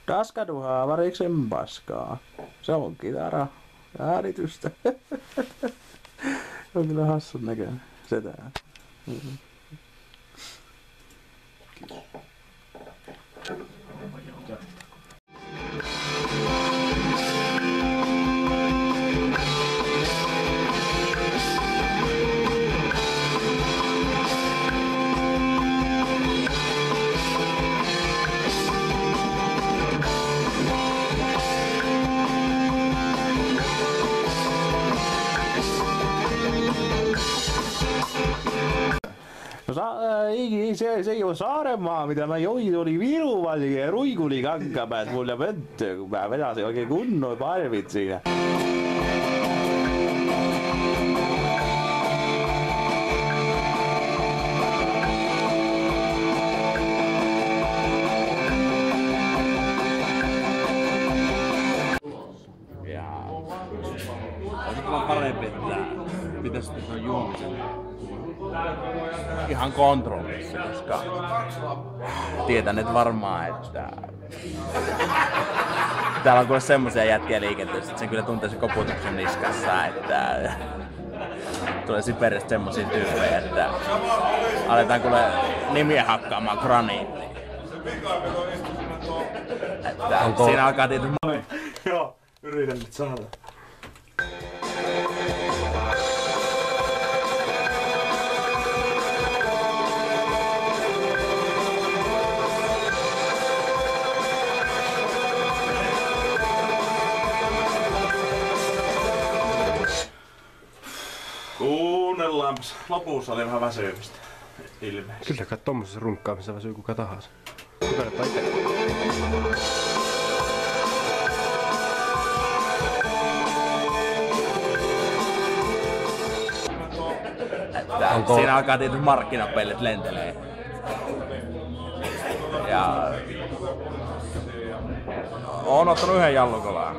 Daskadu haavariksen paskaa. Se on kitara. Äänitystä. On kyllä hassun näköinen. Se tää. No se on Saarenmaa, mitä mä join, oli Viruvalli ja Ruikuli kankapäät mulle pönttöön, kun mä vedasin oikein kunnoin parvit siinä. Olisiko vaan parempi, että pitäisi tuon juomisen ihan kontrollissa, koska tietän nyt varmaan, että täällä on kuule semmosia jätkiä liikenteessä, että sen kyllä tuntee sen koputuksen niskassa, että tulee Siperistä semmosia tyyppejä, että aletaan kuule nimiä hakkaamaan graniittiin. Että siinä alkaa tietysti... Joo, yritän nyt saada. Kuunnellaanpas. Lopussa oli vähän väsymistä ilmeisesti. Kyllä kai tommosessa runkkaamisessa väsyy kuka tahansa. Kokeilpa ite. Siinä alkaa tietysti markkinapellit lentelee. Ja... Oon ottanut yhden jallukolaan.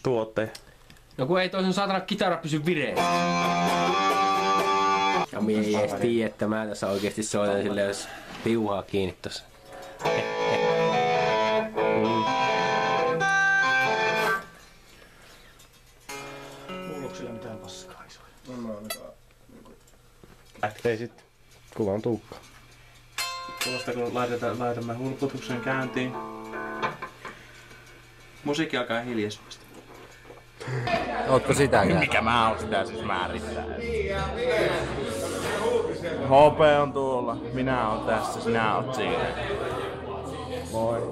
Tuotte. No kun ei toisen saatana kitara pysy vireellä. Ja mie ei edes tiedä, että mä tässä oikeesti soitan silleen, jos piuhaa kiinni tossa. Kuuluuko sillä mitään paskaa isoja? Ei sit. Kuva on Tuukka. Tuosta kun laitamme hulkutuksen käyntiin. Musiikki alkaa hiljaisuudesta. Ootko sitäkään? Mikä mä oon sitä siis määrittää? HP on tuolla, minä oon tässä, sinä oot siinä. Moi.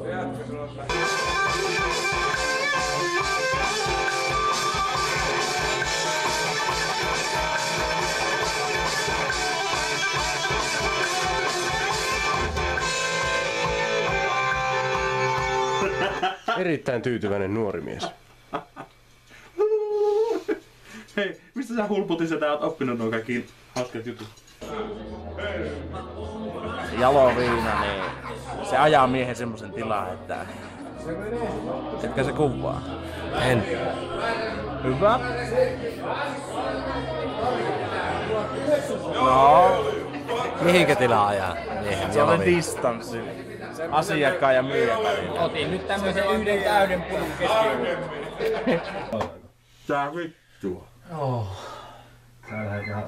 Erittäin tyytyväinen nuori mies. Hei, mistä sä hulputissa oot oppinut nuo kaikki hauskat jutut? Jaloviina, niin se ajaa miehen semmosen tilaan, että... Etkö se kuvaa? En. Hyvä. No. Mihinkä tilaa ajaa? Se on distanssi. Asiakkaan ja myyjän välillä. Otin nyt tämmösen yhden täyden pudun keskioluen. Tää vittua. Oh. Tää lähdetään...